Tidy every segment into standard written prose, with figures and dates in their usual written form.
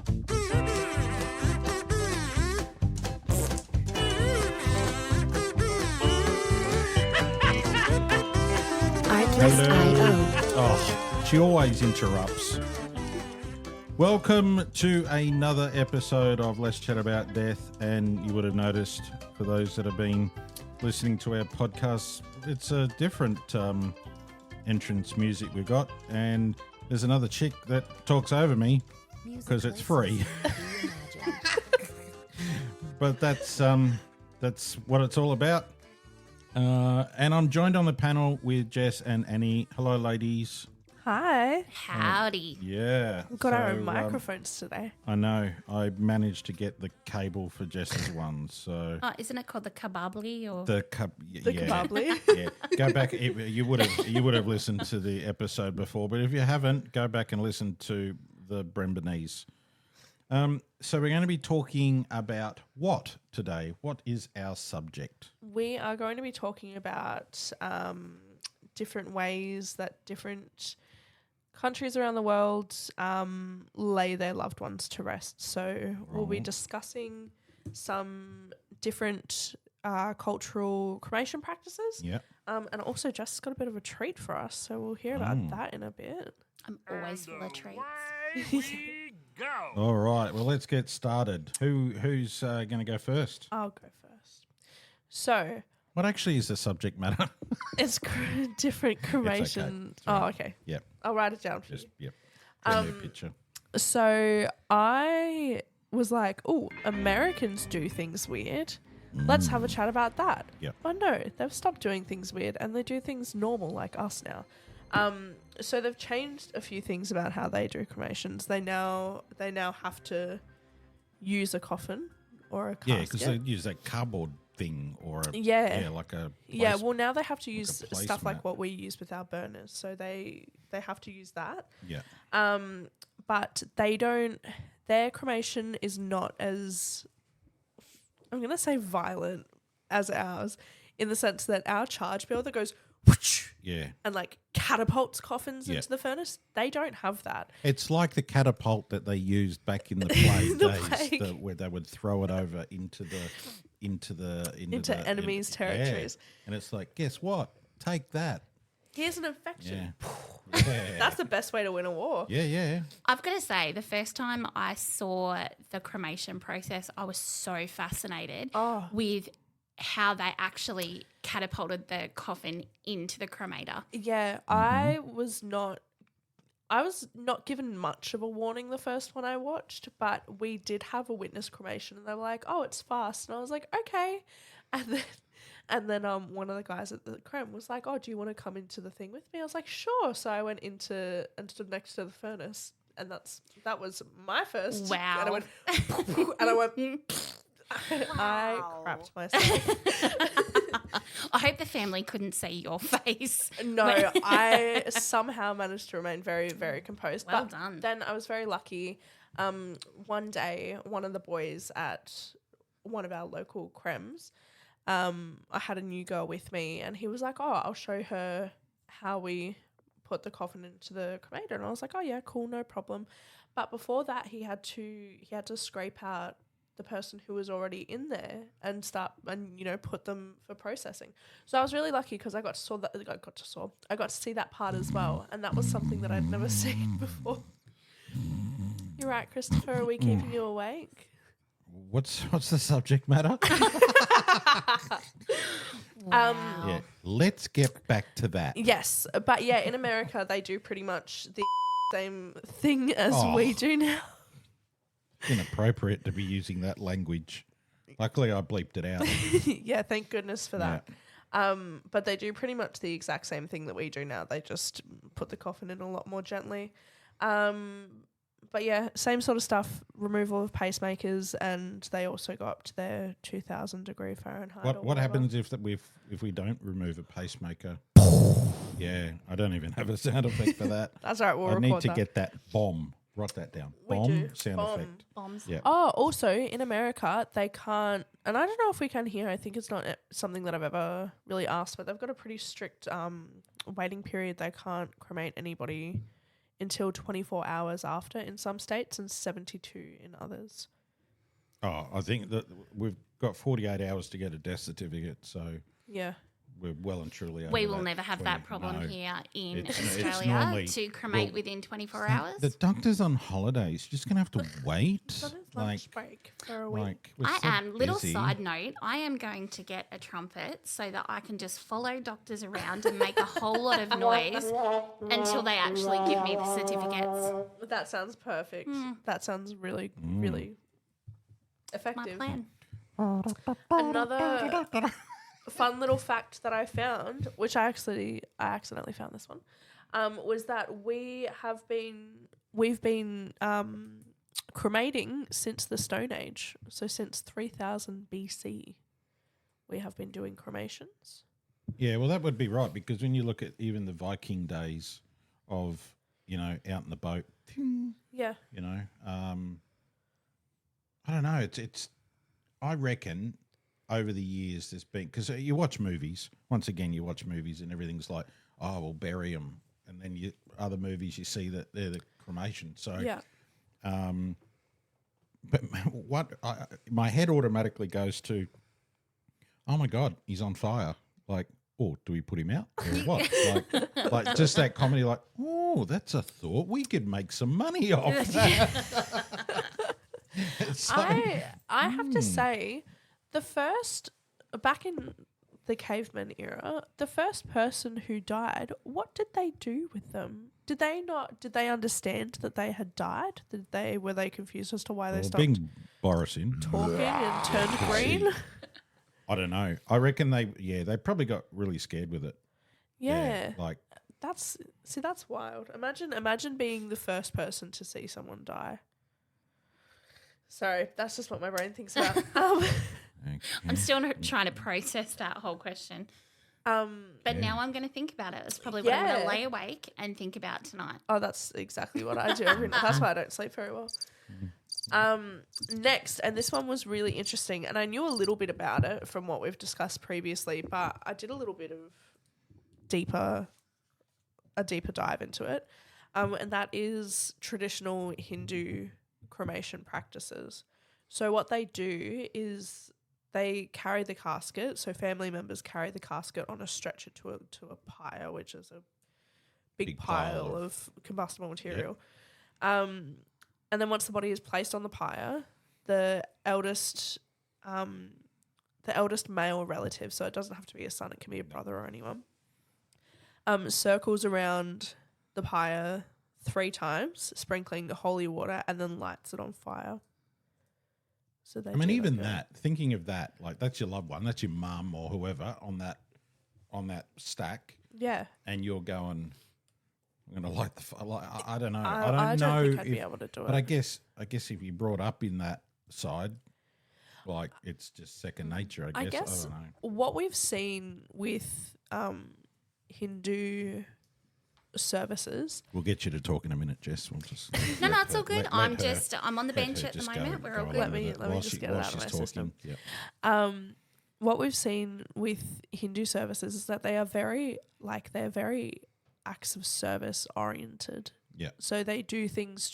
Hello. Oh, she always interrupts. Welcome to another episode of Let's Chat About Death. And you would have noticed, for those that have been listening to our podcast, it's a different entrance music we've got. And there's another chick that talks over me because it's free. But that's what it's all about. And I'm joined on the panel with Jess and Annie. Hello, ladies. Hi. Howdy. Yeah. We've got our own microphones today. I know. I managed to get the cable for Jess's one. So Isn't it called the kababli or the Kababli? Yeah. Go back. You would have listened to the episode before, but if you haven't, go back and listen to the Brembanese. So we're going to be talking about what today? What is our subject? We are going to be talking about different ways that different countries around the world lay their loved ones to rest. So we'll be discussing some different cultural cremation practices. Yeah. And also Jess got a bit of a treat for us, so we'll hear about that in a bit. I'm always full of treats. All right. Well, let's get started. Who's going to go first? I'll go first. So What actually is the subject matter? it's different cremation. It's right. Oh, okay. Yep. I'll write it down for Just you. yep. Draw me a picture. So I was like, oh, Americans do things weird. Let's have a chat about that. Yep. But no, they've stopped doing things weird and they do things normal like us now. So they've changed a few things about how they do cremations. They now have to use a coffin or a casket. Yeah, because they use that cardboard thing or a like a well, now they have to use stuff like placemat. what we use with our burners. So they have to use that. Yeah. But they don't. Their cremation is not as, I'm going to say, violent as ours, in the sense that our charge builder goes whoosh, Yeah. and like catapults coffins Yeah. into the furnace. They don't have that. It's like the catapult that they used back in the plague The days, plague. where they would throw it over into enemies' territories. Yeah. And it's like, guess what? Take that. Here's an infection. Yeah. That's the best way to win a war. Yeah. I've got to say, the first time I saw the cremation process, I was so fascinated with how they actually catapulted the coffin into the cremator. Yeah, I was not given much of a warning the first one I watched, but we did have a witness cremation and they were like, oh, it's fast. And I was like, okay. And then one of the guys at the creme was like, oh, do you want to come into the thing with me? I was like, sure. So I went into and stood next to the furnace, and that was my first. Wow. And I went, and I went, I crapped myself. I hope the family couldn't see your face. No, I somehow managed to remain very, very composed. Well but done. Then I was very lucky. One day, one of the boys at one of our local cremes, I had a new girl with me, and he was like, oh, I'll show her how we put the coffin into the cremator. And I was like, oh, yeah, cool, no problem. But before that, he had to scrape out the person who was already in there and put them for processing. So I was really lucky because I got to see that part as well, and that was something that I'd never seen before. You're right, Christopher. Are we keeping you awake? What's the subject matter? Yeah. Let's get back to that. Yes, but yeah, in America they do pretty much the same thing as we do now. Inappropriate to be using that language. Luckily, I bleeped it out. Yeah, thank goodness for that. But they do pretty much the exact same thing that we do now. They just put the coffin in a lot more gently. But yeah, same sort of stuff, removal of pacemakers, and they also go up to their 2,000 degree Fahrenheit. What happens if we don't remove a pacemaker? Yeah, I don't even have a sound effect for that. That's all right, we'll I record need to that. get that bomb. Write that down. We Bomb do. sound Bomb. effect. Bombs. Yeah. Oh, also in America, they can't, and I don't know if we can here. I think it's not something that I've ever really asked, but they've got a pretty strict waiting period. They can't cremate anybody until 24 hours after in some states and 72 in others. Oh, I think that we've got 48 hours to get a death certificate, so Yeah. we're well and truly over We will that never have 20 that problem no. here in It's Australia normally- to cremate well, within 24 hours. The doctor's on holidays. You're just going to have to wait. It's on his lunch break for a week. we're I so am, little busy. side note, I am going to get a trumpet so that I can just follow doctors around and make a whole lot of noise until they actually give me the certificates. That sounds perfect. That sounds really, really My effective. plan. Another fun little fact that I found, which I accidentally found this one, was that we've been cremating since the Stone Age. So since 3000 BC, we have been doing cremations. Yeah, well, that would be right, because when you look at even the Viking days of, out in the boat, Yeah. I don't know. It's. I reckon over the years there's been, because you watch movies. Once again, you watch movies and everything's like, oh, we'll bury them, and then other movies you see that they're the cremation. So Yeah. But my head automatically goes to, oh my God, he's on fire. Like, oh, do we put him out or what? like just that comedy. Like, oh, that's a thought. We could make some money off that. It's like, I have to say, back in the caveman era, the first person who died, what did they do with them? Did they understand that they had died? Were they confused as to why they stopped bring Boris in. talking and turned green? I don't know. I reckon they probably got really scared with it. Yeah. Like, That's wild. Imagine being the first person to see someone die. Sorry, that's just what my brain thinks about. I'm still not trying to process that whole question. But now I'm going to think about it. It's probably what I'm going to lay awake and think about tonight. Oh, that's exactly what I do every night. That's why I don't sleep very well. Next, and this one was really interesting, and I knew a little bit about it from what we've discussed previously, but I did a little bit of a deeper dive into it, and that is traditional Hindu cremation practices. So what they do is they carry the casket. So family members carry the casket on a stretcher to a pyre, which is a big pile of combustible material. Yep. And then once the body is placed on the pyre, the eldest male relative, so it doesn't have to be a son, it can be a brother or anyone, circles around the pyre 3 times, sprinkling the holy water, and then lights it on fire. So they thinking of that, like that's your loved one, that's your mum or whoever on that stack. Yeah. And you're going, I'm going to light the fire. Like, I don't know. I don't think I'd be able to do it. But I guess if you're brought up in that side, like it's just second nature, I guess. I don't know. What we've seen with Hindu services. We'll get you to talk in a minute, Jess. We'll just no, it's all good. I'm on the bench at the moment. We're all good. Let me just get it out of my system. Yep. What we've seen with Hindu services is that they are very acts of service oriented. Yeah. So they do things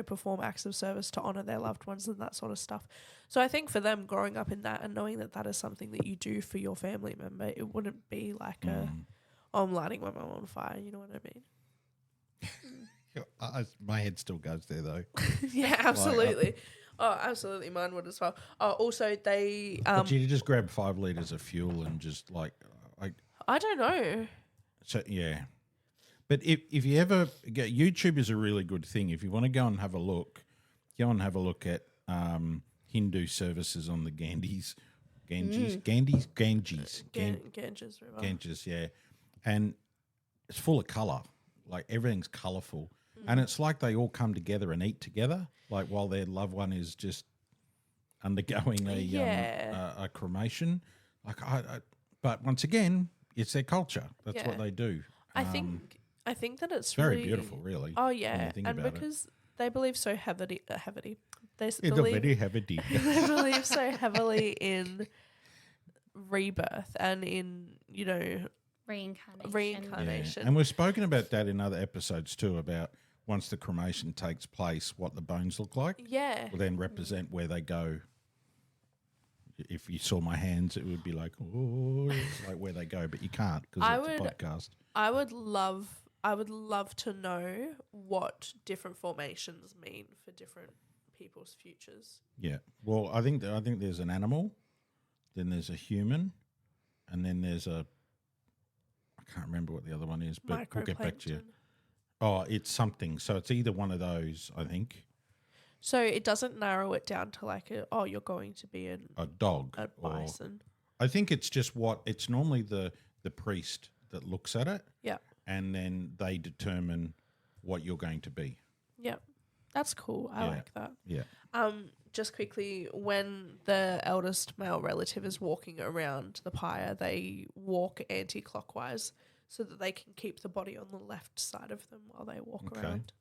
perform acts of service to honor their loved ones and that sort of stuff. So I think for them growing up in that and knowing that that is something that you do for your family member, it wouldn't be like I'm lighting my mum on fire. You know what I mean? My head still goes there though. Yeah, absolutely. Absolutely. Mine would as well. Also, they. But you just grab 5 litres of fuel and just I don't know. So yeah, but if you ever get YouTube is a really good thing. If you want to go and have a look, at Hindu services on the Ganges River. Ganges, yeah, and it's full of colour. Like everything's colourful, and it's like they all come together and eat together, like while their loved one is just undergoing a cremation. But once again, it's their culture. That's what they do. I think that it's very really beautiful, really. Oh yeah, and because they believe so heavily, they believe so heavily in rebirth and in Reincarnation. And we've spoken about that in other episodes too, about once the cremation takes place, what the bones look like. Yeah. Will then represent where they go. If you saw my hands, it would be like, oh, like where they go, but you can't because it's a podcast. I would love to know what different formations mean for different people's futures. Yeah. Well, I think there's an animal, then there's a human, and then there's I can't remember what the other one is, but we'll get back to you. Oh, it's something. So it's either one of those, I think. So it doesn't narrow it down to like you're going to be a dog, a bison. I think it's just it's normally the priest that looks at it. Yeah. And then they determine what you're going to be. Yeah. That's cool. I like that. Yeah. Just quickly, when the eldest male relative is walking around the pyre, they walk anti-clockwise so that they can keep the body on the left side of them while they walk around.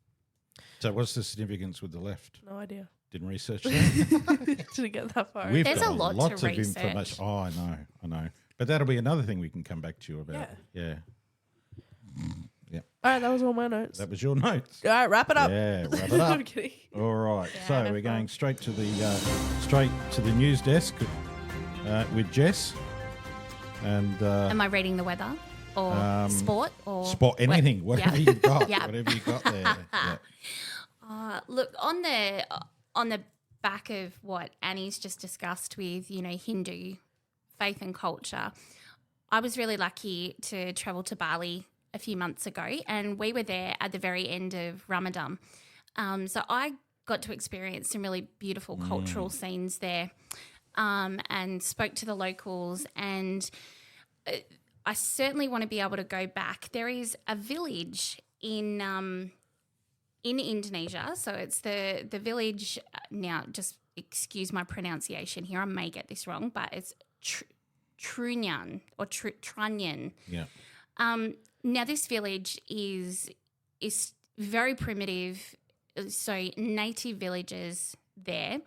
So what's the significance with the left? No idea. Didn't research that. Didn't get that far. There's a lot lots to of research. information. Oh, I know. But that'll be another thing we can come back to you about. Yeah. All right, that was all my notes. That was your notes. All right, wrap it up. Yeah, wrap it up. I'm kidding. All right. Yeah, So no we're fun. going straight to the news desk with Jess. And Am I reading the weather or sport or sport, anything, whatever you've got, Yeah. whatever you got there. Yeah. Look, on the back of what Annie's just discussed with, Hindu faith and culture, I was really lucky to travel to Bali a few months ago, and we were there at the very end of Ramadan. So I got to experience some really beautiful cultural scenes there, and spoke to the locals, and I certainly want to be able to go back. There is a village in Indonesia, so it's the village. Now, just excuse my pronunciation here, I may get this wrong, but it's Trunyan or Trunyan. Yeah. Now, this village is very primitive, so native villagers there.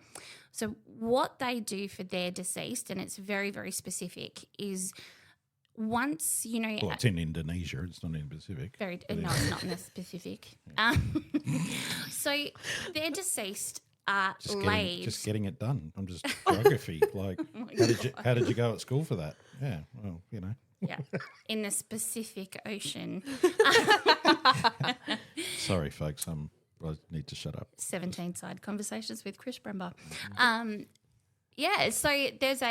So what they do for their deceased, and it's very, very specific, is once, Well, it's in Indonesia. It's not in the Pacific. No, it's not in the Pacific. So their deceased are laid. Just getting it done. I'm just geography. Like, how did you go at school for that? Yeah, well, Yeah, in the Pacific Ocean. Sorry, folks. I need to shut up. 17-side conversations with Chris Bremba. So there's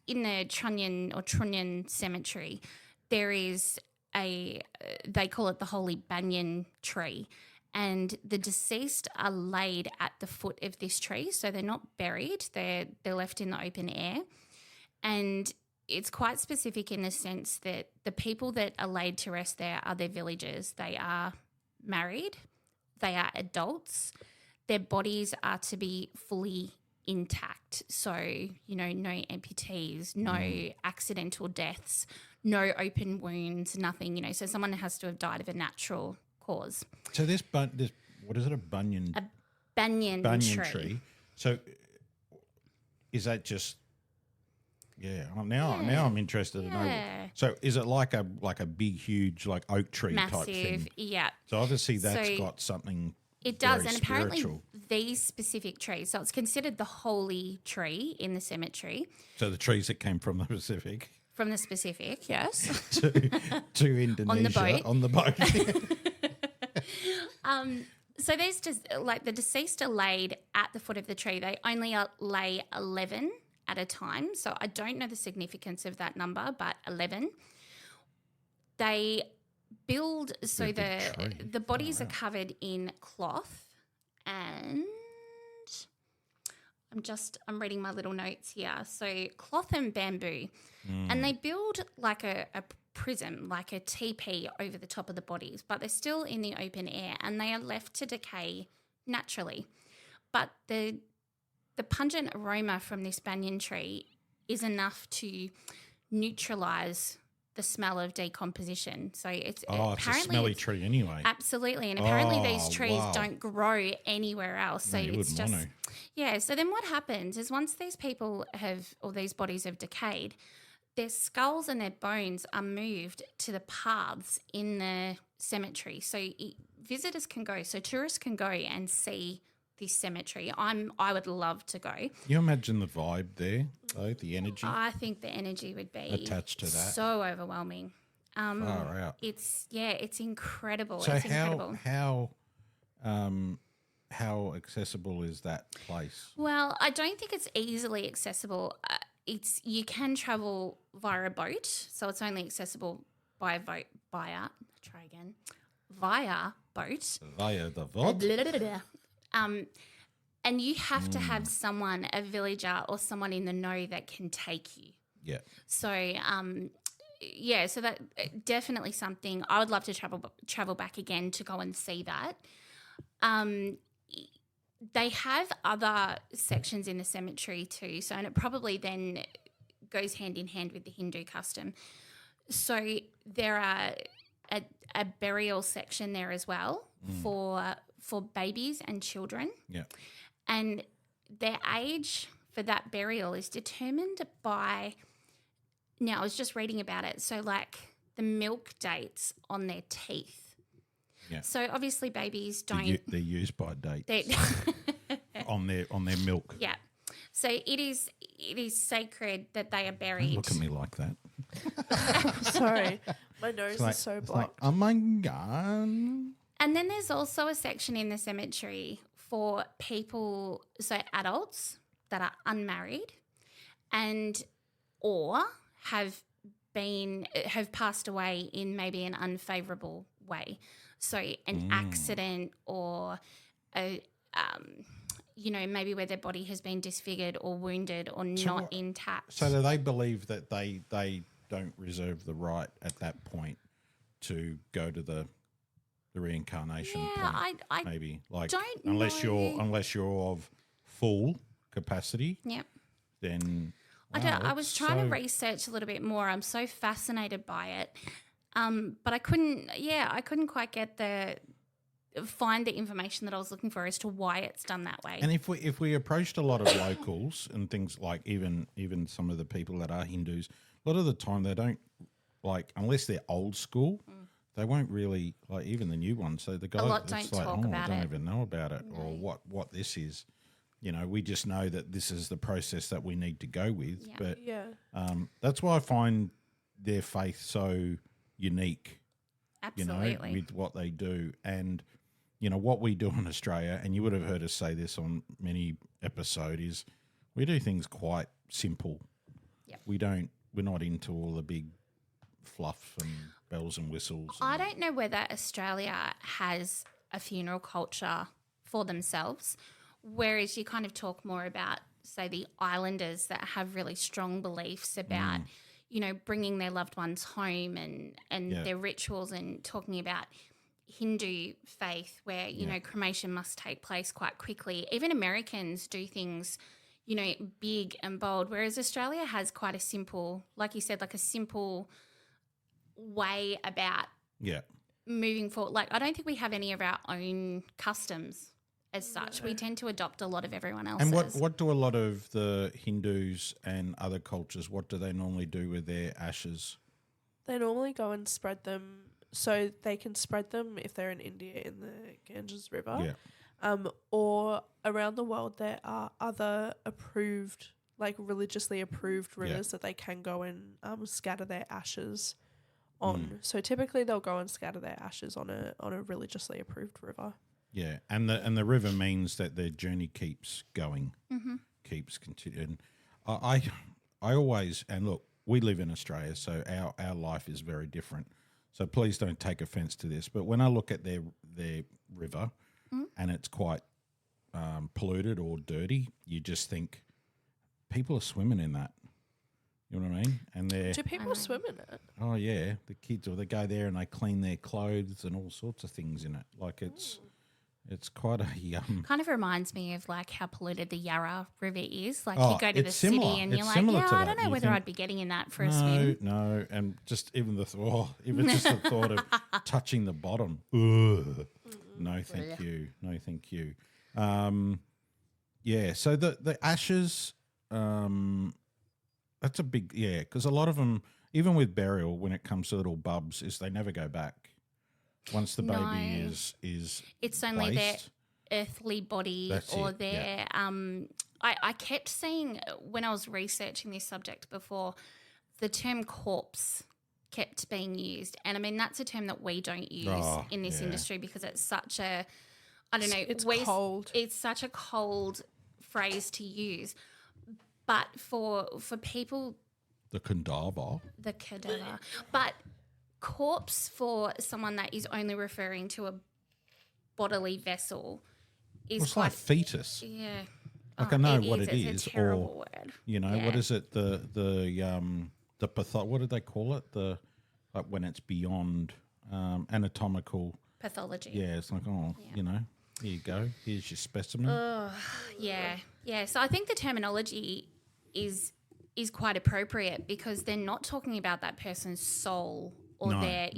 in the Trunyan cemetery, there is they call it the Holy Banyan Tree, and the deceased are laid at the foot of this tree, so they're not buried, they're left in the open air, and it's quite specific in the sense that the people that are laid to rest there are their villagers. They are married, they are adults, their bodies are to be fully intact. So, no amputees, no accidental deaths, no open wounds, nothing, so someone has to have died of a natural cause. So this what is it, a banyan? A banyan tree. So is that just... Yeah. Now I'm interested to know. So is it like a big, huge, like oak tree type thing? Massive, yeah. So obviously that's got something. It does, very and apparently spiritual. these specific trees. So it's considered the holy tree in the cemetery. So the trees that came from the Pacific. From the Pacific, yes. to Indonesia On the boat. on the boat. So there's just like the deceased are laid at the foot of the tree. They only lay 11 at a time. So I don't know the significance of that number, but 11. They build, so the bodies are covered in cloth, and I'm reading my little notes here. So cloth and bamboo, and they build like a prism, like a teepee over the top of the bodies, but they're still in the open air and they are left to decay naturally. But the pungent aroma from this banyan tree is enough to neutralise the smell of decomposition. So it's it's a smelly tree anyway. Absolutely. And apparently these trees don't grow anywhere else. So it's just want to. Yeah. So then what happens is once these people these bodies have decayed, their skulls and their bones are moved to the paths in the cemetery. So visitors can go, so tourists can go and see this cemetery. I would love to go. You imagine the vibe there, though, the energy I think the energy would be attached to that. so overwhelming. Far out. It's incredible. So it's incredible. how accessible is that place? Well, I don't think it's easily accessible. You can travel via a boat, so it's only accessible via boat. Via boat. Via the boat. And you have to have someone, a villager or someone in the know that can take you. Yeah. So, so that definitely something I would love to travel back again to go and see that. They have other sections in the cemetery too, so and it probably then goes hand in hand with the Hindu custom. So there are a burial section there as well for babies and children. Yeah. And their age for that burial is determined by, now I was just reading about it, so like the milk dates on their teeth. Yeah. So obviously babies don't. They're used by dates on their milk. Yeah. So it is sacred that they are buried. Don't look at me like that. Sorry, my nose is so blocked. Oh my God. And then there's also a section in the cemetery for people, so adults that are unmarried and or have passed away in maybe an unfavourable way. So an accident or maybe where their body has been disfigured or wounded or not intact. So do they believe that they don't reserve the right at that point to go to the reincarnation point? I maybe like don't unless know. you're of full capacity. Yep. Then I was trying to research a little bit more. I'm so fascinated by it. But I couldn't quite find the information that I was looking for as to why it's done that way. And if we approached a lot of locals and things like even some of the people that are Hindus, a lot of the time they don't unless they're old school, they won't really even the new ones. So the guy don't talk about I don't it. even know about it or what this is. We just know that this is the process that we need to go with. Yeah. But that's why I find their faith so unique. Absolutely. With what they do. And, what we do in Australia, and you would have heard us say this on many episodes, is we do things quite simple. Yep. We're not into all the big fluff and bells and whistles. I don't know whether Australia has a funeral culture for themselves, whereas you kind of talk more about, say, the islanders that have really strong beliefs about, bringing their loved ones home and their rituals, and talking about Hindu faith where, cremation must take place quite quickly. Even Americans do things, big and bold, whereas Australia has quite a simple, like you said, like a simple way about moving forward. Like I don't think we have any of our own customs as such. We tend to adopt a lot of everyone else's. And what do a lot of the Hindus and other cultures, what do they normally do with their ashes? They normally go and spread them, so they can spread them if they're in India in the Ganges River. Yeah. Or around the world there are other approved, like religiously approved rivers that they can go and scatter their ashes on. So typically they'll go and scatter their ashes on a religiously approved river. Yeah, and the river means that their journey keeps going, keeps continuing. I always, and look, we live in Australia, so our life is very different. So please don't take offence to this. But when I look at their river and it's quite polluted or dirty, you just think people are swimming in that. You know what I mean? And do people swim in it? Oh yeah, the kids, or they go there and they clean their clothes and all sorts of things in it. Like it's quite a kind of reminds me of like how polluted the Yarra River is. Like you go to the similar. city and you're like, I don't know whether I'd be getting in that for a swim. No, and just even just the thought of touching the bottom. Ugh. No, thank you. No, thank you. So the ashes, That's a big, because a lot of them, even with burial, when it comes to little bubs, is they never go back. Once the baby is it's only placed, their earthly body or their I kept seeing when I was researching this subject before, the term corpse kept being used. And I mean, that's a term that we don't use in this industry because it's such a, I don't know. It's cold. It's such a cold phrase to use. But for people. the cadaver. But corpse for someone that is only referring to a bodily vessel is It's like fetus. Yeah. Like I know what is. it It's is, a terrible or word. what is it? The what did they call it? The like when it's beyond anatomical Pathology. Yeah, it's like here you go. Here's your specimen. Yeah. So I think the terminology is quite appropriate because they're not talking about that person's soul or the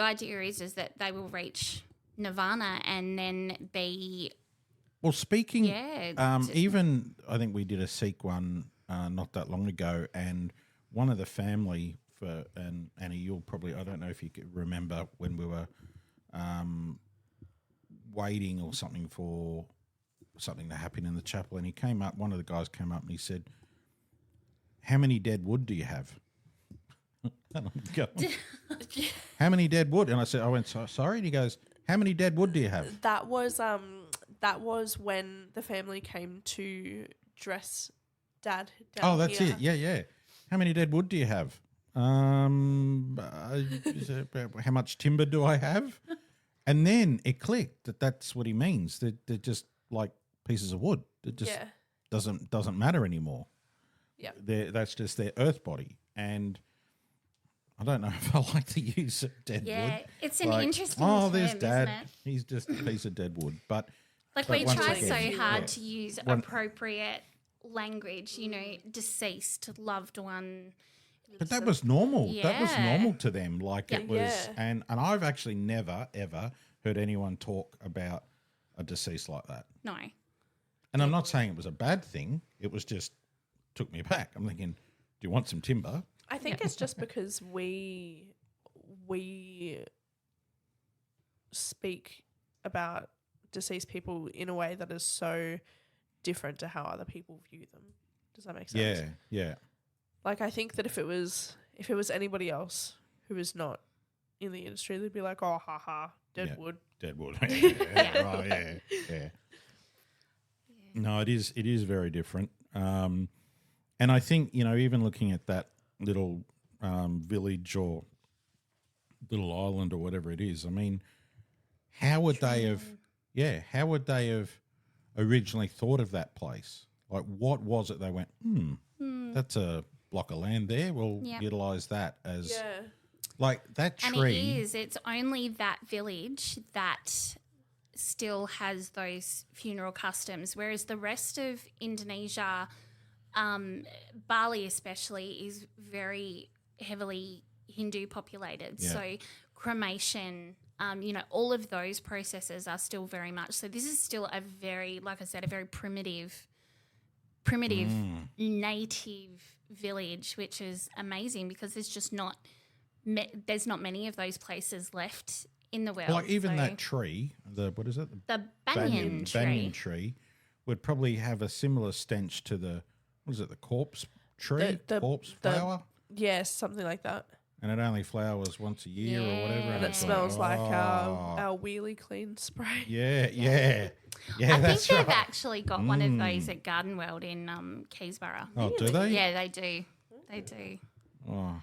idea is that they will reach nirvana and then be. Well, speaking, even I think we did a Sikh one not that long ago, and one of the family and Annie, you'll probably, I don't know if you could remember when we were waiting or something for something to happen in the chapel, and he came up, one of the guys came up and he said, "How many dead wood do you have?" And I'm going, "How many dead wood?" And I went, "Sorry?" And he goes, "How many dead wood do you have?" That was when the family came to dress Dad down. Oh, that's here. it. Yeah. How many dead wood do you have? How much timber do I have? And then it clicked that that's what he means. They're just like pieces of wood. It just doesn't matter anymore. Yeah, that's just their earth body. And I don't know if I like to use dead wood. Yeah, it's an interesting term, there's Dad. isn't it? He's just a piece of dead wood. But we try again, so hard to use appropriate language, deceased, loved one. But that was normal. Yeah. That was normal to them. Like it was, Yeah. and I've actually never ever heard anyone talk about a deceased like that. No. And I'm not saying it was a bad thing. It was just took me back. I'm thinking, do you want some timber? I think it's just because we speak about deceased people in a way that is so different to how other people view them. Does that make sense? Yeah. Like I think that if it was anybody else who is not in the industry, they'd be like, "Oh, haha, dead wood." Dead wood. Yeah. No, it is very different. And I think, even looking at that little village or little island or whatever it is, I mean, how would they have originally thought of that place? Like, what was it they went, that's a block of land there. We'll utilise that as like that tree. And it's only that village that still has those funeral customs, whereas the rest of Indonesia, Bali especially, is very heavily Hindu populated. Yeah. So cremation, all of those processes are still very much. So this is still a very, like I said, a very primitive native village, which is amazing because there's just not there's not many of those places left in the world. Like even that tree, what is it? The banyan tree. Banyan tree would probably have a similar stench to the corpse tree, corpse flower. Yes, something like that. And it only flowers once a year or whatever. And it smells like our wheelie clean spray. Yeah. I think they've actually got one of those at Garden World in Keysborough. Oh, do they? Yeah, they do. They do. Oh.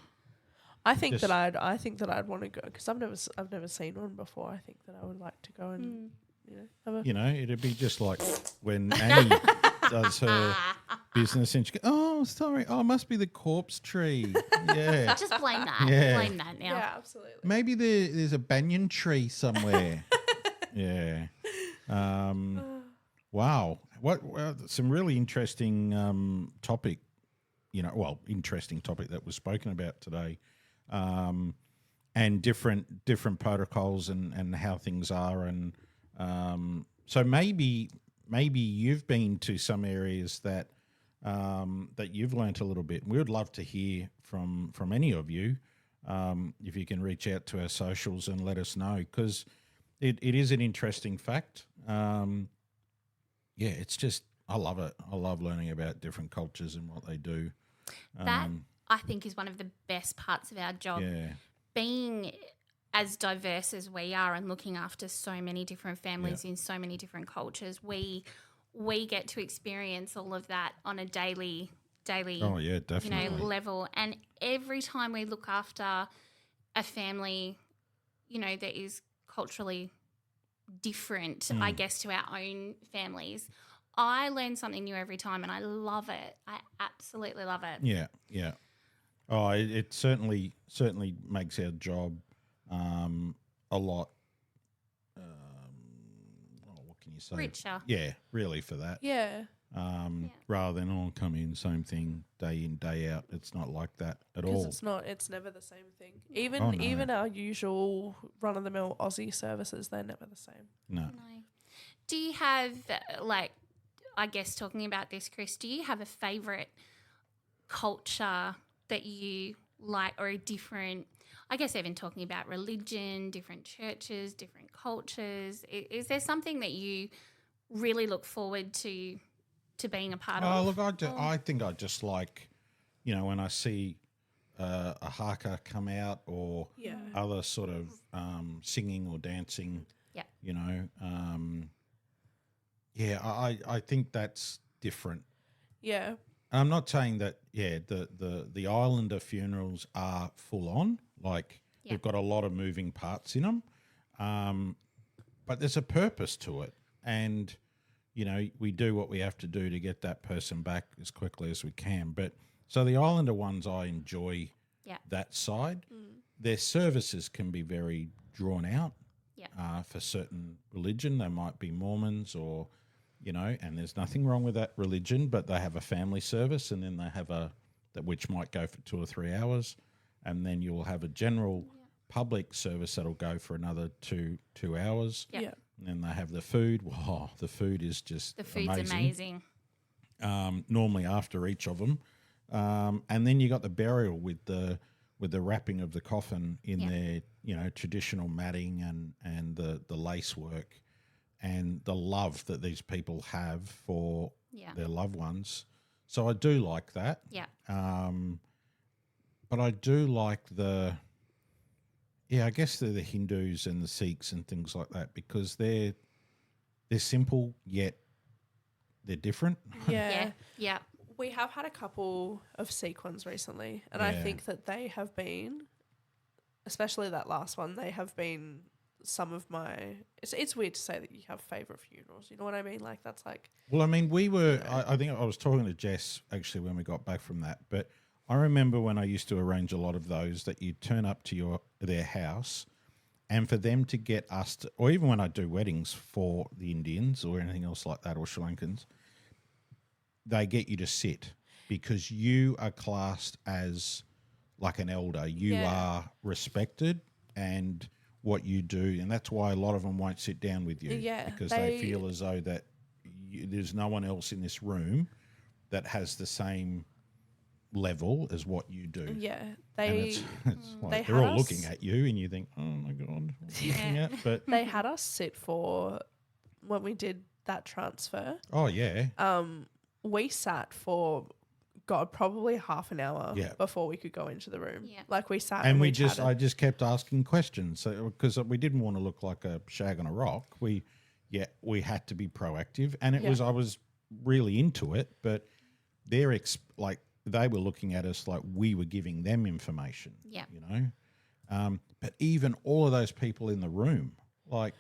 I think that I'd want to go because I've never seen one before. I think that I would like to go and have a it'd be just like when Annie does her business and she goes, "Oh, sorry, it must be the corpse tree." Yeah, just blame that. Yeah. Blame that now. yeah, absolutely. maybe there's a banyan tree somewhere. Yeah. Wow. Well, some really interesting topic. Interesting topic that was spoken about today. And different protocols and how things are, and so maybe you've been to some areas that that you've learnt a little bit. We would love to hear from any of you. If you can reach out to our socials and let us know, because it is an interesting fact. It's just, I love it. I love learning about different cultures and what they do. That, I think, is one of the best parts of our job. Yeah. Being as diverse as we are and looking after so many different families in so many different cultures, we get to experience all of that on a daily Oh, yeah, definitely. level. And every time we look after a family, that is culturally different, I guess, to our own families, I learn something new every time, and I love it. I absolutely love it. Yeah, yeah. Oh, it certainly makes our job a lot. What can you say? Richer. Yeah, really, for that. Yeah. Rather than come in, same thing day in, day out. It's not like that at all. Because it's never the same thing. Even our usual run-of-the-mill Aussie services, they're never the same. No. Do you have, I guess, talking about this, Chris, do you have a favourite culture that you like, or a different, I guess, even talking about religion, different churches, different cultures? Is there something that you really look forward to being a part of? Oh, look, I think I just like, when I see a haka come out, or other sort of singing or dancing. Yeah. I think that's different. Yeah. And I'm not saying that, the Islander funerals are full on, like they've got a lot of moving parts in them, but there's a purpose to it. And, we do what we have to do to get that person back as quickly as we can. But so the Islander ones, I enjoy that side. Their services can be very drawn out for certain religion. They might be Mormons or, and there's nothing wrong with that religion, but they have a family service, and then they have which might go for 2 or 3 hours. And then you'll have a general public service that'll go for another two hours. Yeah. And then they have the food. Wow, the food is just The food's amazing. Normally after each of them, and then you got the burial with the wrapping of the coffin in their traditional matting and the lace work, and the love that these people have for their loved ones. So I do like that. Yeah. But I do like I guess they're the Hindus and the Sikhs and things like that, because they're simple yet they're different. Yeah. Yeah. We have had a couple of Sikh ones recently, and I think that they have been, especially that last one, they have been some of my. It's weird to say that you have favourite funerals. You know what I mean? Like, that's like. Well, I mean, we were. I think I was talking to Jess actually when we got back from that, but I remember when I used to arrange a lot of those, that you turn up to their house, and for them to get us to, or even when I do weddings for the Indians or anything else like that, or Sri Lankans, they get you to sit, because you are classed as like an elder. You are respected, and what you do, and that's why a lot of them won't sit down with you, because they feel as though that there's no one else in this room that has the same level as what you do. Yeah, it's like they're all looking at you, and you think, oh my God, what are you looking at? But they had us sit for when we did that transfer. Oh yeah. We sat for probably half an hour before we could go into the room. Yeah. Like, we sat and I just kept asking questions, because we didn't want to look like a shag on a rock. We had to be proactive, and I was really into it, but they're they were looking at us like we were giving them information. Yeah. But even all of those people in the room, like.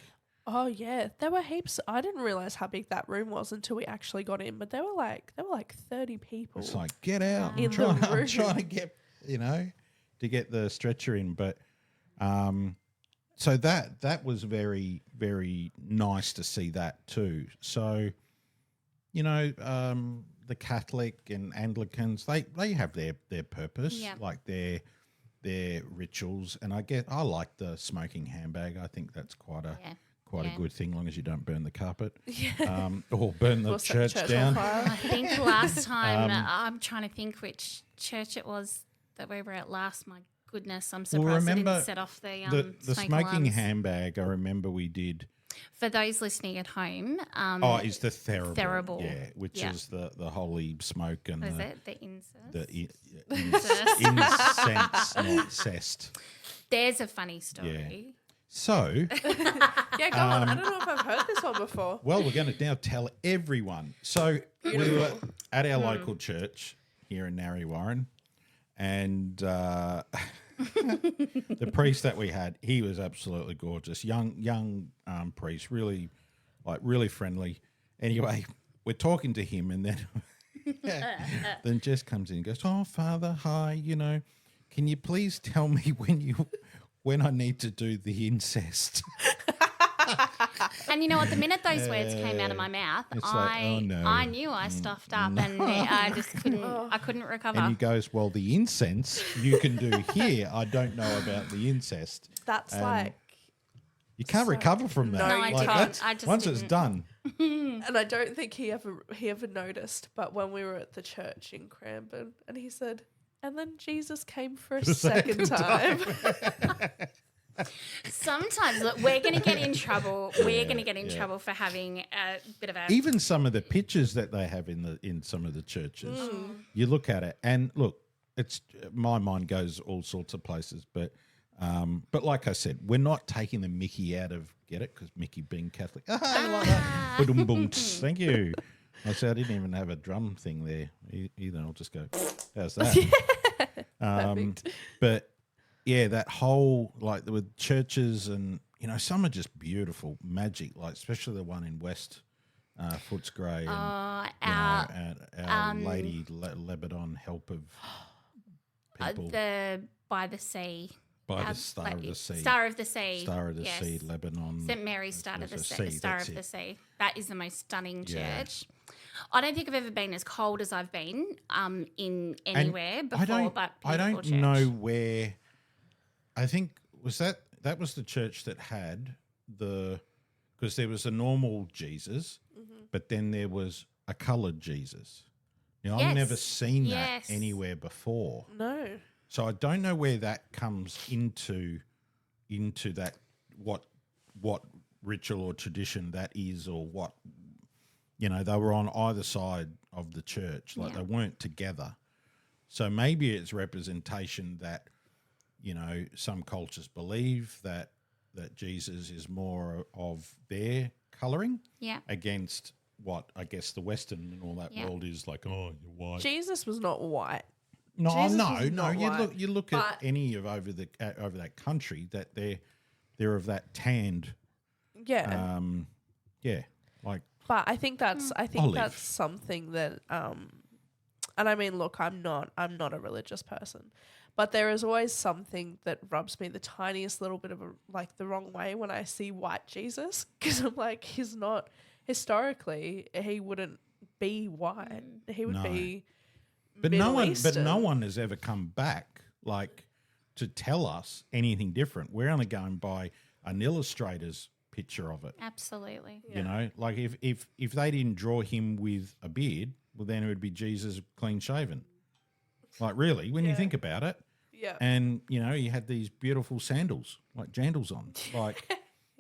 Oh yeah, there were heaps. I didn't realize how big that room was until we actually got in. But there were like 30 people. It's like, get out! In the room. I'm trying to get to get the stretcher in. But so that was very, very nice to see that too. So the Catholic and Anglicans, they have their purpose, like their rituals, and I like the smoking handbag. I think that's quite quite Yeah. a good thing, long as you don't burn the carpet or burn the Or set the church church down. on fire. I think last time, I'm trying to think which church it was that we were at last. My goodness, I'm surprised I remember didn't set off the The smoke smoking alarms. handbag, I remember we did. For those listening at home, Is the thurible. Thurible. Yeah, which Yeah. is the holy smoke and was the, it the incest? incense, not cest. There's a funny story. So, Yeah, go on. I don't know if I've heard this one before. well, we're going to now tell everyone. So we were at our local church here in Narre Warren, and the priest that we had, he was absolutely gorgeous, young priest, really friendly. Anyway, we're talking to him, and then then Jess comes in and goes, "Oh, Father, hi. Can you please tell me when I need to do the incest?" And you know what? The minute those words came out of my mouth, It's like, oh, no. I knew I stuffed up, and I just couldn't. I couldn't recover. And he goes, "Well, the incense you can do here. I don't know about the incest. That's like, You can't recover from that. No, you can't. That's- I just once it's didn't. done, and I don't think he ever noticed, but when we were at the church in Cranbourne, and he said, and then Jesus came for a second time. Sometimes look, we're going to get in trouble. We're going to get in trouble for having a bit of a. even some of the pictures that they have in some of the churches, you look at it and look, it's my mind goes all sorts of places, but like I said, we're not taking the Mickey out of because Mickey being Catholic. You like that? Ba-dum-bum, tss, thank you. I said I didn't even have a drum thing there either. I'll just go, how's that? Perfect. But yeah, that whole with churches and some are just beautiful, magic, especially the one in West Footscray and our Lady Lebanon Help of People the by the sea. by the Star of the Sea. Star of the Sea. Star of the yes. Sea, Lebanon. St. Mary's Star of the There's a Sea. sea, Star that's of the it. Sea. That is the most stunning Yeah. church. I don't think I've ever been as cold as I've been in And anywhere before, but I beautiful don't church. know where. I think was that was the church that had because there was a normal Jesus, but then there was a coloured Jesus. Now I've never Yes. seen that Yes. anywhere before, No. so I don't know where that comes into that what ritual or tradition that is, or what they were on either side of the church, they weren't together. So maybe it's representation that some cultures believe that Jesus is more of their colouring against what I guess the Western and all that world is like. Oh, you're white. Jesus was not white. No, Jesus no. was not white, You look at but- any of over that country that they're of that tanned. Yeah. But I think that's Olive. that's something that and I mean, look, I'm not a religious person, but there is always something that rubs me the tiniest little bit of the wrong way when I see white Jesus, because I'm like, he's not historically, he wouldn't be white. He would No. be But Middle Eastern. no one has ever come back to tell us anything different. We're only going by an illustrator's picture of it. Absolutely. If they didn't draw him with a beard, well, then it would be Jesus clean shaven. Really, when you think about it. Yeah. And he had these beautiful sandals, like jandals on. He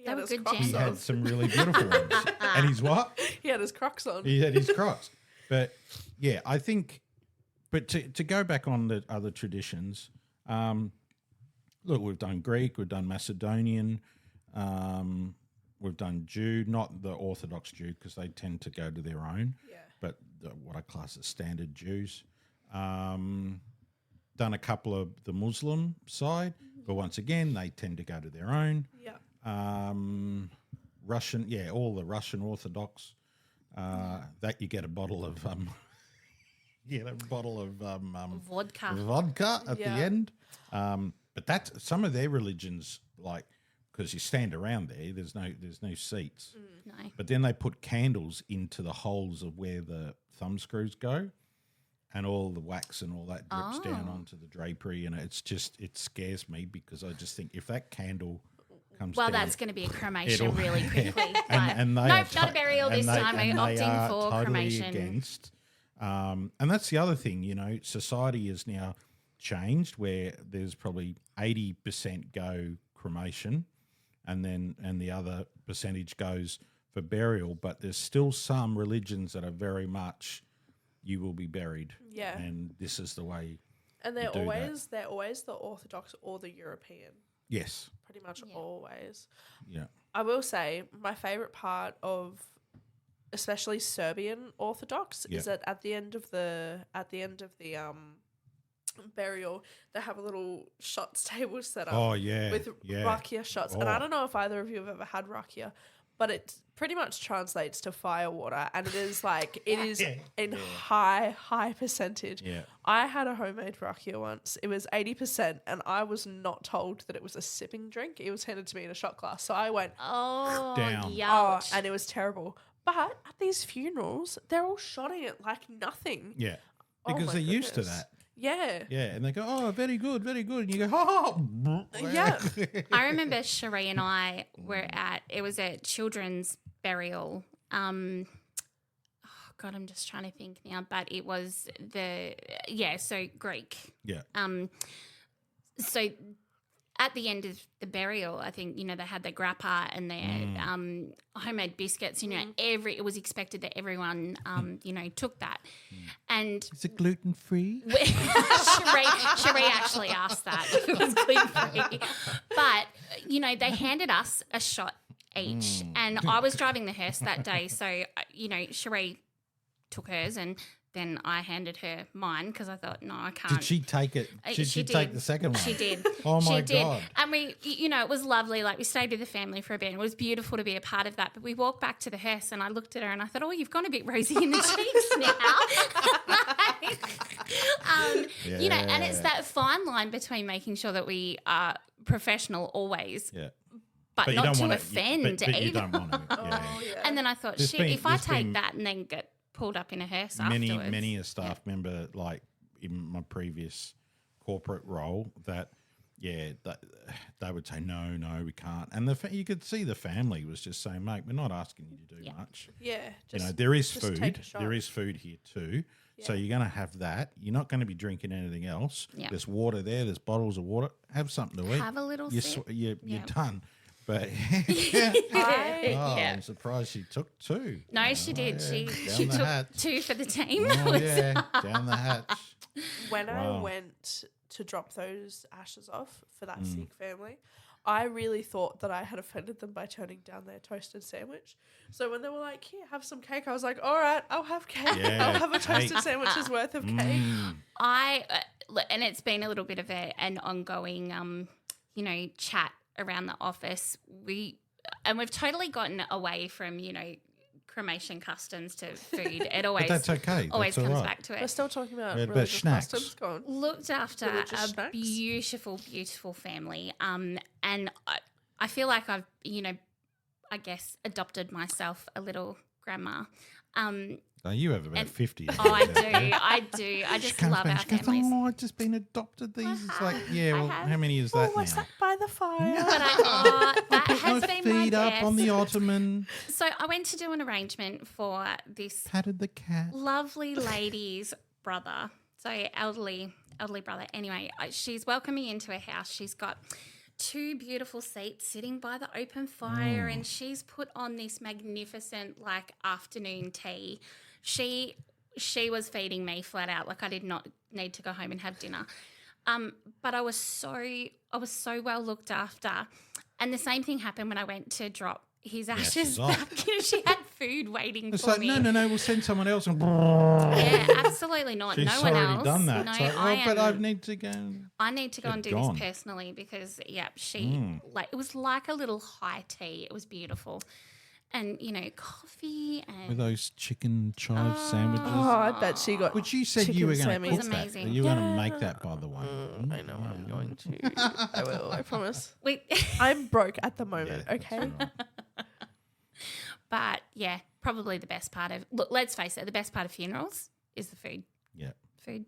They had were his good Crocs He jandals. on. had some really beautiful ones. And he's what? He had his Crocs on. He had his Crocs. But yeah, I think. But to go back on the other traditions, look, we've done Greek, we've done Macedonian, we've done Jew, not the Orthodox Jew because they tend to go to their own. Yeah. But what I class as standard Jews. Done a couple of the Muslim side, but once again, they tend to go to their own. Yeah. Russian, all the Russian Orthodox. That you get a bottle of Vodka. vodka at the Yeah. end. But that's some of their religions, because you stand around there. There's no seats. No. But then they put candles into the holes of where the thumb screws go, and all the wax and all that drips down onto the drapery, and it scares me because I just think if that candle comes Well, down. that's going to be a cremation It'll- really quickly. and they nope, are not a burial this time. We're opting for totally cremation. against. And that's the other thing, society has now changed where there's probably 80% go cremation and the other percentage goes for burial, but there's still some religions that are very much you will be buried. Yeah. And this is the way. And you do that. they're always the Orthodox or the European. Yes. Pretty much always. Yeah. I will say my favorite part of especially Serbian Orthodox is that at the end of the burial they have a little shots table set up. Oh yeah. With rakia shots. And I don't know if either of you have ever had rakia, but it pretty much translates to fire water, and it is like it is in high percentage. Yeah. I had a homemade rakia once. It was 80%, and I was not told that it was a sipping drink. It was handed to me in a shot glass. So I went down. Yuck. and it was terrible. But at these funerals, they're all shotting it like nothing. Yeah. Oh Because my they're used to goodness. that. Yeah. Yeah. And they go, oh, very good, very good. And you go, oh. Yeah. I remember Cherie and I were it was a children's burial. Oh God, I'm just trying to think now, but it was so Greek. Yeah. So at the end of the burial, I think, they had their grappa and their homemade biscuits, it was expected that everyone, took that. And Is it gluten-free? Cherie actually asked that if it was gluten-free. But, they handed us a shot each. And I was driving the hearse that day. So, Cherie took hers and then I handed her mine because I thought, no, I can't. Did she take it? Did she take the second one? She did. Oh, my she did. God. And we, it was lovely. Like, we stayed with the family for a bit. It was beautiful to be a part of that. But we walked back to the hearse and I looked at her and I thought, oh, you've gone a bit rosy in the cheeks now. And it's that fine line between making sure that we are professional always. Yeah. But you not don't to want offend but you either. don't want to. Yeah. And then I thought, There's shit, been- if I there's take been that and then get pulled up in a hearse Many afterwards. a staff member, like in my previous corporate role, that they would say no, we can't, and you could see the family was just saying, mate, we're not asking you to do much. Yeah. There is just food. take a shot. There is food here too. So you're going to have that. You're not going to be drinking anything else. Yeah. There's water there. There's bottles of water. Have something to eat. Have a little You're, sip. you're done. But I'm surprised she took two. No, she did. Yeah. She Down the took hatch. 2 for the team. Oh, yeah, down the hatch. When I Wow. went to drop those ashes off for that Sikh family, I really thought that I had offended them by turning down their toasted sandwich. So when they were like, here, have some cake, I was like, all right, I'll have cake. Yeah, I'll have a toasted cake. sandwich's worth of cake. And it's been a little bit of an ongoing, chat around the office. We've totally gotten away from, cremation customs to food. It always But that's okay. always That's all comes right. back to We're it. still talking about Yeah, but religious snacks. customs. Go on. Looked after Religious a snacks? beautiful, beautiful family. And I feel like I've, I guess adopted myself a little grandma. No, you have about 50. Oh, I do. I just love our She goes, families. oh, I've just been adopted. These. It's like, yeah, well, have. how many is Oh, that what's now? that by the fire? That Put has my been feet my up on the best. ottoman, So I went to do an arrangement for this patted the cat. lovely lady's brother. So elderly brother. Anyway, she's welcomed me into her house. She's got 2 beautiful seats sitting by the open fire, and she's put on this magnificent afternoon tea. She was feeding me flat out. Like, I did not need to go home and have dinner. But I was so well looked after. And the same thing happened when I went to drop his ashes off. back. She had food waiting It's for like, me. no, we'll send someone else. And Yeah, absolutely not. she's no one already else. done that. No, It's like, but I need to go. I need to go and do gone. this personally because she it was like a little high tea. It was beautiful. And, coffee and With those chicken chive sandwiches. Oh, I bet she got. Which you said chicken you were going to sammies. cook that. Amazing. You were going to make that, by the way. I know I'm going to. I will. I promise. we I'm broke at the Yeah, moment. that's Okay. all right. but yeah, probably the best part of let's face it, the best part of funerals is the food. Yeah. Food.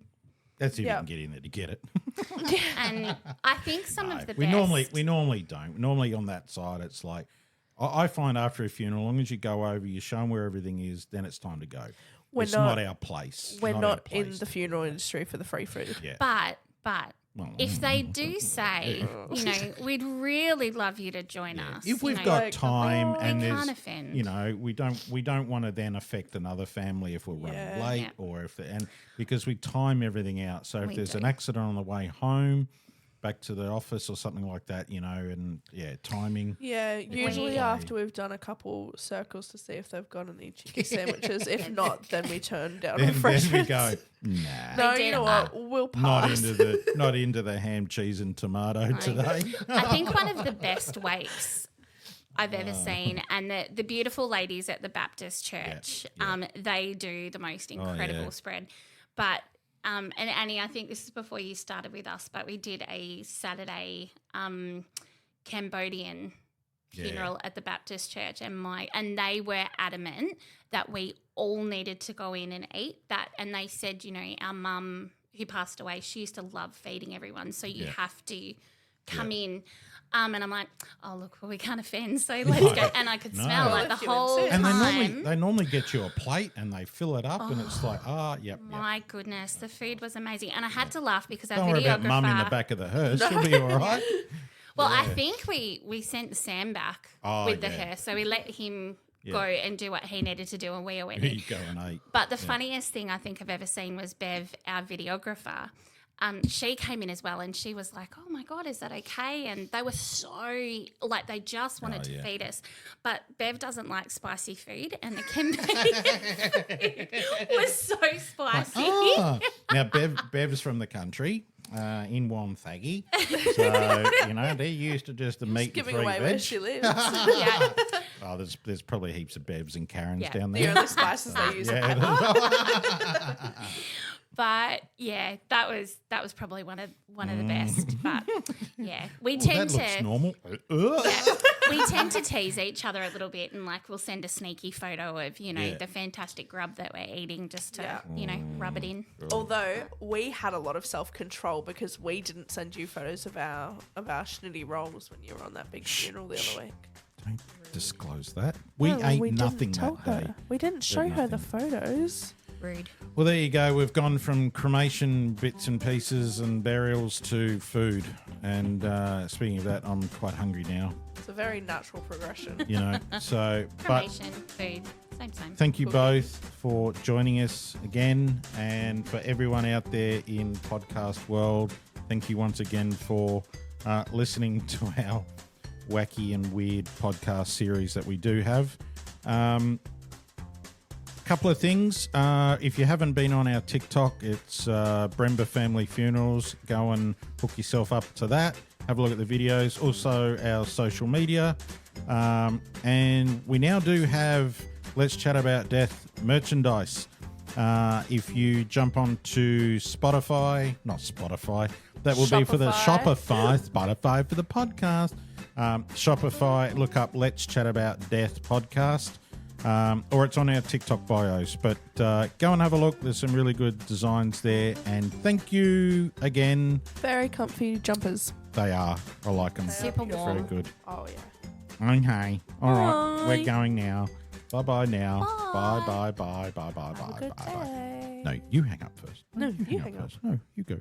That's if Yeah. you can get in there to get it. And I think some of the we best... normally don't. Normally on that side, it's like I find after a funeral, as long as you go over, you show them where everything is, then it's time to go. It's not our place. We're our not place in the funeral industry for the free food. Yeah. But if they do say, you know, we'd really love you to join us. If we've you know, got time and we there's, can't offend. you know, we don't want to then affect another family if we're running late or if because we time everything out. So if there's an accident on the way home, back to the office or something like that, you know, and timing. Yeah, usually after we've done a couple circles to see if they've got any cheeky sandwiches. If not, then we turn down on fresh Then we foods. go, nah. No, you know what? We'll pass. Not into the ham, cheese and tomato today. I think one of the best wakes I've ever seen, and the beautiful ladies at the Baptist church, they do the most incredible spread. But and Annie, I think this is before you started with us, but we did a Saturday Cambodian funeral at the Baptist church, and they were adamant that we all needed to go in and eat that. And they said, you know, our mum who passed away, she used to love feeding everyone, so you have to come in. And I'm like, oh, look, well, we can't offend, so let's go. And I could smell like the whole time. And they normally get you a plate and they fill it up and it's like, My goodness, the food was amazing. And I had to laugh because our Don't worry about mum in the back of the hearse. She'll be all right. Well, I think we sent Sam back with the hearse, so we let him go and do what he needed to do, and we all went in. You go and eat. But the funniest thing I think I've ever seen was Bev, our videographer. She came in as well, and she was like, oh, my God, is that okay? And they were so, like, they just wanted to feed us. But Bev doesn't like spicy food, and the Cambodian food was so spicy. Now, Bev's from the country, in Wonthaggi. So, you know, they're used to just the meat and free giving away veg. where she lives. Oh, there's probably heaps of Bevs and Karens down there. The only spices they use are pepper. But yeah, that was probably one of the best. But yeah, we tend that looks normal. We tend to tease each other a little bit, and like we'll send a sneaky photo of the fantastic grub that we're eating just to rub it in. Although we had a lot of self-control because we didn't send you photos of our schnitty rolls when you were on that big funeral the other week. Don't disclose that. We ate nothing that day. We didn't show her the photos. Rude. Well, there you go. We've gone from cremation bits and pieces and burials to food. And speaking of that, I'm quite hungry now. It's a very natural progression. You know, so... Cremation, food, same. Thank you both for joining us again. And for everyone out there in podcast world, thank you once again for listening to our wacky and weird podcast series that we do have. Couple of things. If you haven't been on our TikTok, it's Bremba Family Funerals. Go and hook yourself up to that. Have a look at the videos. Also, our social media. And we now do have Let's Chat About Death merchandise. If you jump onto Spotify, that will be for the Spotify for the podcast. Shopify, look up Let's Chat About Death podcast. Or it's on our TikTok bios. But go and have a look. There's some really good designs there. And thank you again. Very comfy jumpers. They are. I like them. Super warm. Very good. Oh, yeah. Okay. All right. We're going now. Bye-bye now. Bye. Bye. Have a good day. No, you hang up first. No, you hang up. first. No, you go.